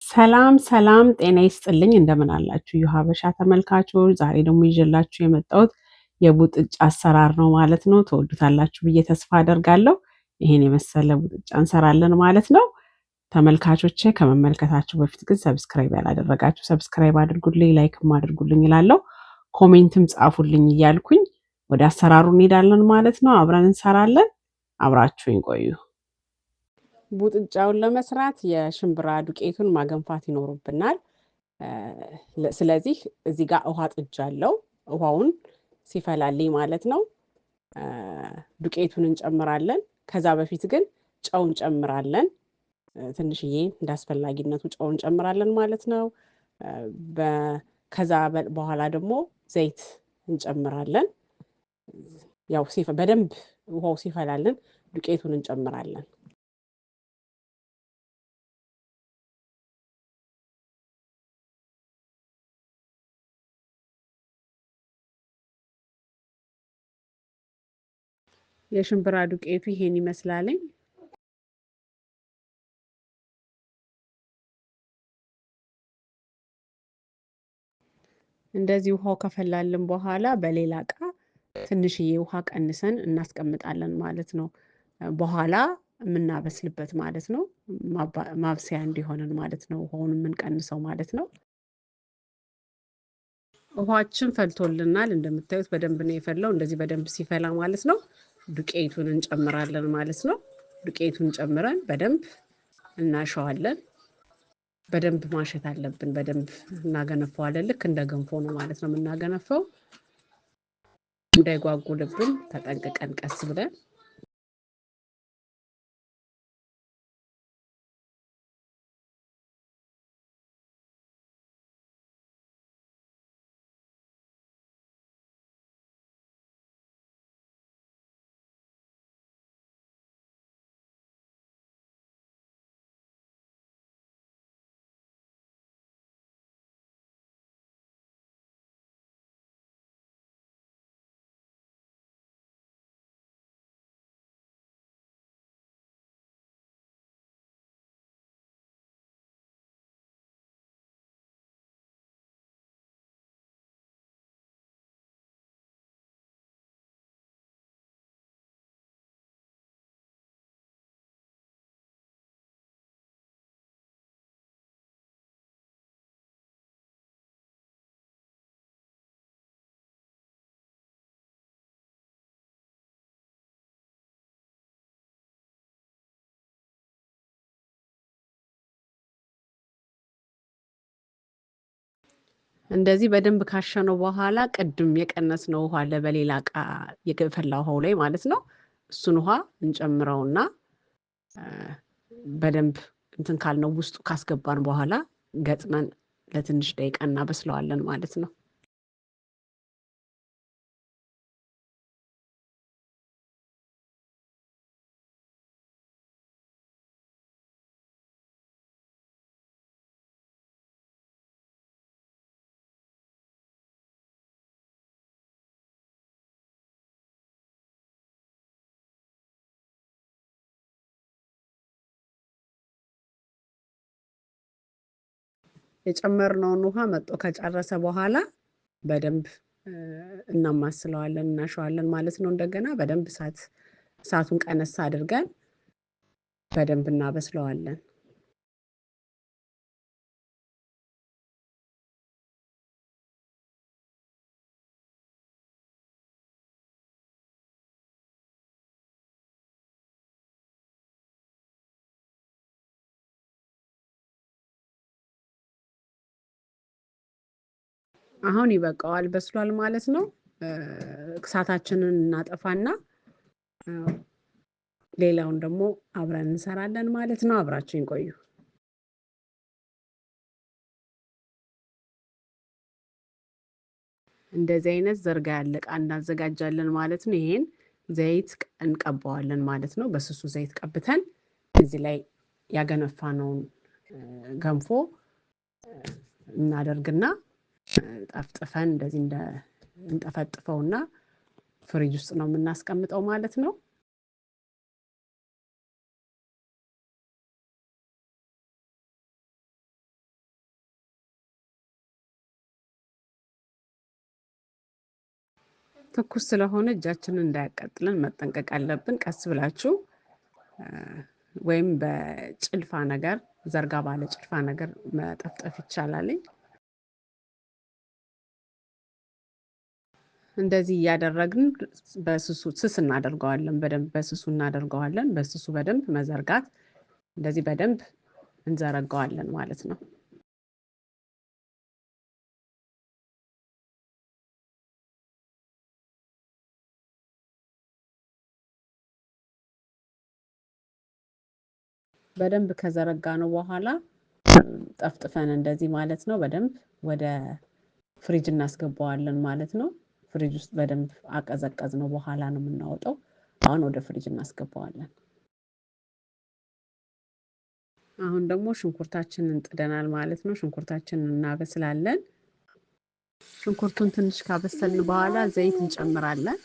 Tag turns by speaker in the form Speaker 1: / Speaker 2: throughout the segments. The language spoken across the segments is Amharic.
Speaker 1: ሰላም ሰላም ጤና ይስጥልኝ እንደምን አላችሁ የሀበሻ ተመልካቾች ዛሬ ደግሞ ይዤላችሁ የመጣሁት የቡጥጫ አሰራር ነው ማለት ነው ትወዱታላችሁ ብዬ ተስፋ አደርጋለሁ ይሄን የመሰለ ቡጥጫ እንሰራለን ማለት ነው ተመልካቾቼ ከመመልከታችሁ በፊት ግን ሰብስክራይብ ያላደረጋችሁ ሰብስክራይብ አድርጉልኝ ላይክም አድርጉልኝ እላለሁ ኮሜንትም ጻፉልኝ እያልኩኝ ወደ አሰራሩ እንሄዳለን ማለት ነው አብረን እንሰራለን አብራችሁኝ ቆዩ ቡጥጫውን ለመስራት የሽምብራ ዱቄቱን ማገንፋት ይኖርብናል ስለዚህ እዚህ ጋር ውሃ ጥጃለሁ ውሃውን ሲፈላልኝ ማለት ነው ዱቄቱን እንጨምራለን ከዛ በፊት ግን ጨው እንጨምራለን ትንሽዬ እንዳስፈላጊነቱ ጨው እንጨምራለን ማለት ነው ከዛ በኋላ ደግሞ ዘይት እንጨምራለን ያው በደንብ ውሃው ሲፈላልን ዱቄቱን እንጨምራለን የሽምብራ ዱቄቱ ይሄን ይመስላልኝ እንደዚህ ውሃው ከፈላልን በኋላ በሌላ እቃ ትንሽዬ ውሃ ቀንሰን እናስቀምጣለን ማለት ነው በኋላ የምናበስልበት ማለት ነው ማብሰያ እንዲሆነን ማለት ነው ውሃውን የምንቀንሰው ማለት ነው ውሃችን ፈልቶልናል እንደምታዩት በደንብ ነው የፈላው እንደዚህ በደንብ ሲፈላ ማለት ነው ዱቄቱን እንጨምራለን ማለት ነው ዱቄቱን ጨምረን በደንብ እናሸዋለን በደንብ ማሸት አለብን በደንብ እናገነፈዋለን ልክ እንደ ገንፎ ነው ማለት ነው የምናገነፈው እንዳይጓጉልብን ተጠንቅቀን ቀስ ብለን እንደዚህ በደንብ ካሸነው በኋላ ቅድም የቀነስነው ውሃ አለ በሌላ እቃ የፈላ ውሃው ላይ ማለት ነው እሱን ውሃ እንጨምረውና በደንብ እንትን ካልነው ውስጡ ካስገባን በኋላ ገጥመን ለትንሽ ደቂቃ እናበስለዋለን ማለት ነው የጨመርነውን ውሃ መጥቶ ከጨረሰ በኋላ በደንብ እናማስለዋለን እናሸዋለን ማለት ነው እንደገና በደንብ እሳቱን ቀነስ አድርገን በደንብ እናበስለዋለን አሁን ይበቃዋል በስሏል ማለት ነው እሳታችንን እናጠፋና ሌላውን ደግሞ አብረን እንሰራለን ማለት ነው አብራችሁን ቆዩ እንደዚህ አይነት ዘርጋ ያለ ዕቃ እናዘጋጃለን ማለት ነው ይሄን ዘይት እንቀባዋለን ማለት ነው በስሱ ዘይት ቀብተን እዚህ ላይ ያገነፋነውን ገንፎ እናደርግና ጠፍጥፈን እንደዚህ እንጠፈጥፈውና ፍሪጅ ውስጥ ነው የምናስቀምጠው ማለት ነው ትኩስ ስለሆነ እጃችንን እንዳያቃጥለን መጠንቀቅ አለብን። ቀስ ብላችሁ ወይም በጭልፋ ነገር ዘርጋ ባለ ጭልፋ ነገር መጠፍጠፍ ይቻላል። እንደዚህ እያደረግን በስሱ ስስ እናደርገዋለን። በደንብ በስሱ እናደርገዋለን። በስሱ በደንብ መዘርጋት እንደዚህ በደንብ እንዘረጋዋለን ማለት ነው። በደንብ ከዘረጋ ነው በኋላ ጠፍጥፈን እንደዚህ ማለት ነው በደንብ ወደ ፍሪጅ እናስገባዋለን ማለት ነው። ፍሪጅ ውስጥ በደንብ አቀዘቀዝነው በኋላ ነው የምናወጣው። አሁን ወደ ፍሪጅ እናስገባዋለን። አሁን ደግሞ ሽንኩርታችንን ጥደናል ማለት ነው። ሽንኩርታችንን እናበስላለን። ሽንኩርቱን ትንሽ ካበሰልን በኋላ ዘይት እንጨምራለን።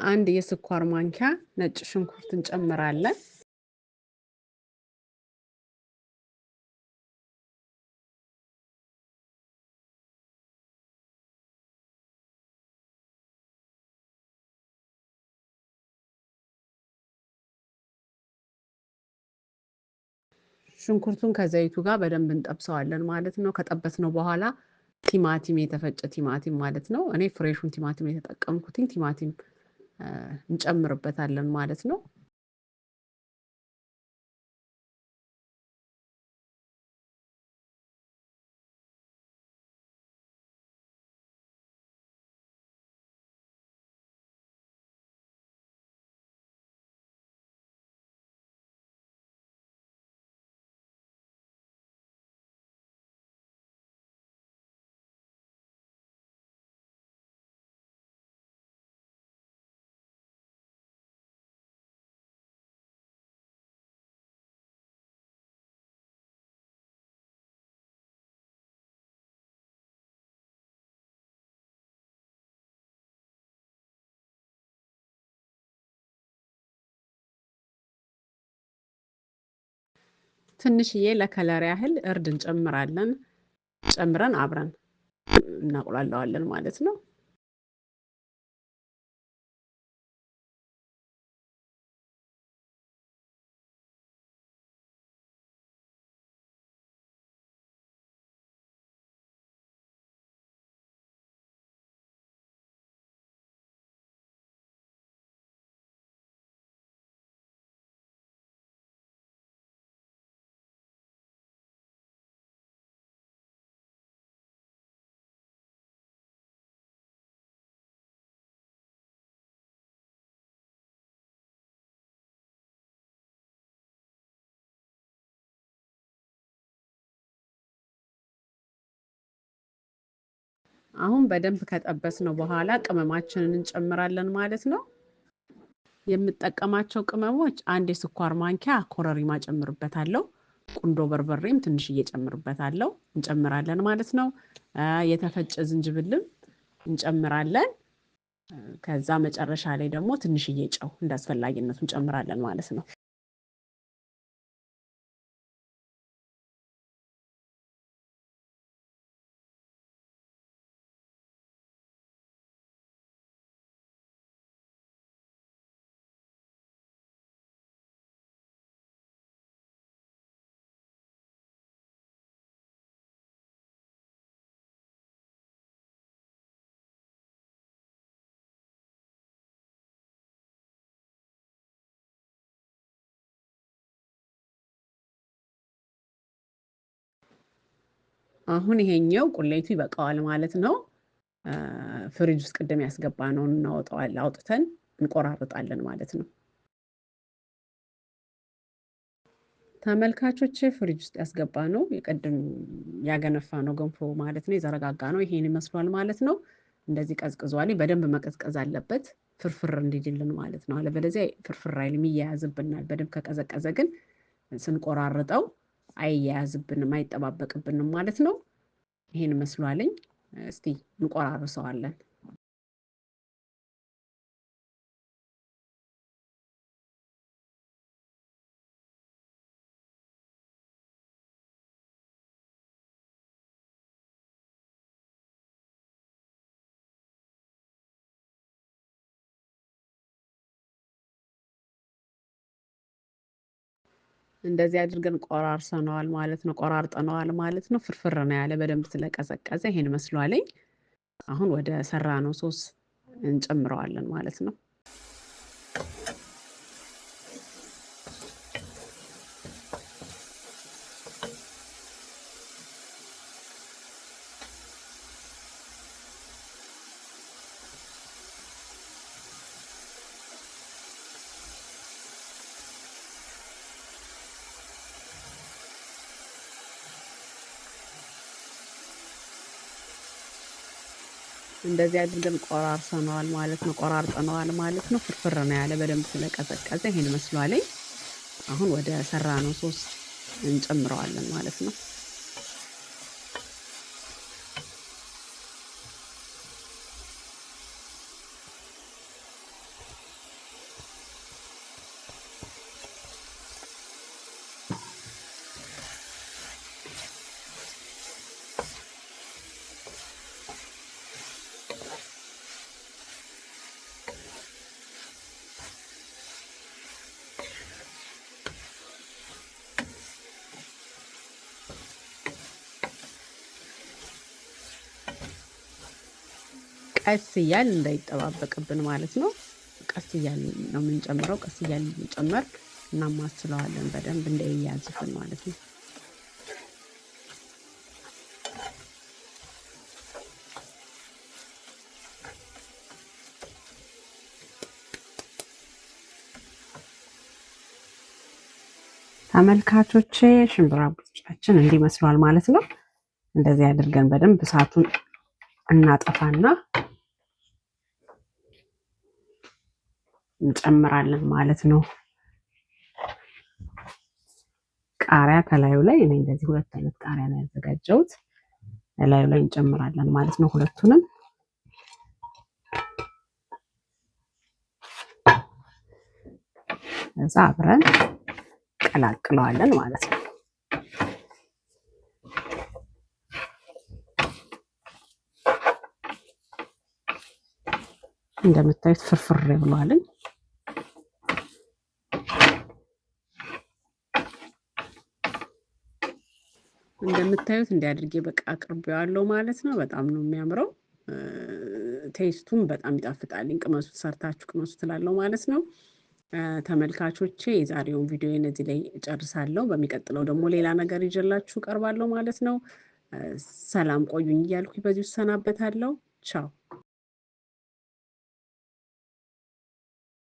Speaker 1: አንድ የስኳር ማንኪያ ነጭ ሽንኩርት እንጨምራለን። ሽንኩርቱን ከዘይቱ ጋር በደንብ እንጠብሰዋለን ማለት ነው። ከጠበስነው በኋላ ቲማቲም፣ የተፈጨ ቲማቲም ማለት ነው። እኔ ፍሬሹን ቲማቲም የተጠቀምኩትኝ ቲማቲም እንጨምርበታለን ማለት ነው። ትንሽዬ ለከለር ያህል እርድ እንጨምራለን። ጨምረን አብረን እናቁላለዋለን ማለት ነው። አሁን በደንብ ከጠበስነው በኋላ ቅመማችንን እንጨምራለን ማለት ነው። የምጠቀማቸው ቅመሞች አንድ የስኳር ማንኪያ ኮረሪማ ጨምርበታለሁ። ቁንዶ በርበሬም ትንሽዬ ጨምርበታለሁ እንጨምራለን ማለት ነው። የተፈጨ ዝንጅብልም እንጨምራለን። ከዛ መጨረሻ ላይ ደግሞ ትንሽዬ ጨው እንዳስፈላጊነቱ እንጨምራለን ማለት ነው። አሁን ይሄኛው ቁሌቱ ይበቃዋል ማለት ነው። ፍሪጅ ውስጥ ቅድም ያስገባነውን እናወጣዋለን፣ አውጥተን እንቆራርጣለን ማለት ነው። ተመልካቾቼ ፍሪጅ ውስጥ ያስገባነው የቅድም ያገነፋነው ገንፎ ማለት ነው፣ የዘረጋጋነው ይሄን ይመስሏል ማለት ነው። እንደዚህ ቀዝቅዟል። በደንብ መቀዝቀዝ አለበት ፍርፍር እንዲልልን ማለት ነው። አለበለዚያ ፍርፍር አይልም፣ ይያያዝብናል። በደንብ ከቀዘቀዘ ግን ስንቆራርጠው አይያያዝብንም፣ አይጠባበቅብንም ማለት ነው። ይሄን መስሏልኝ። እስቲ እንቆራርሰዋለን። እንደዚህ አድርገን ቆራርሰነዋል ማለት ነው። ቆራርጠነዋል ማለት ነው። ፍርፍር ነው ያለ በደንብ ስለቀዘቀዘ ይሄን መስሏልኝ። አሁን ወደ ሰራነው ሶስ እንጨምረዋለን ማለት ነው። እንደዚህ አድርገን ቆራርሰነዋል ማለት ነው። ቆራርጠነዋል ማለት ነው። ፍርፍር ነው ያለ በደንብ ስለቀዘቀዘ ይሄን መስሏልኝ። አሁን ወደ ሰራነው ሶስ እንጨምረዋለን ማለት ነው። ቀስ እያል እንዳይጠባበቅብን ማለት ነው። ቀስ እያል ነው የምንጨምረው። ቀስ እያል እንጨምር እናማስለዋለን በደንብ እንዳይያዝብን ማለት ነው። ተመልካቾቼ ሽምብራ ቡጥጫችን እንዲህ መስሏል ማለት ነው። እንደዚህ አድርገን በደንብ እሳቱን እናጠፋና እንጨምራለን ማለት ነው። ቃሪያ ከላዩ ላይ እኔ እንደዚህ ሁለት አይነት ቃሪያ ነው ያዘጋጀሁት። ከላዩ ላይ እንጨምራለን ማለት ነው ሁለቱንም። እዛ አብረን ቀላቅለዋለን ማለት ነው። እንደምታዩት ፍርፍር ብሏልኝ። እንደምታዩት እንዲያድርጌ በቃ አቅርቤዋለሁ ማለት ነው። በጣም ነው የሚያምረው። ቴስቱም በጣም ይጣፍጣል። ቅመሱት፣ ሰርታችሁ ቅመሱት እላለሁ ማለት ነው። ተመልካቾቼ የዛሬውን ቪዲዮ እዚህ ላይ እጨርሳለሁ። በሚቀጥለው ደግሞ ሌላ ነገር ይዤላችሁ ቀርባለሁ ማለት ነው። ሰላም ቆዩኝ እያልኩኝ በዚሁ እሰናበታለሁ። ቻው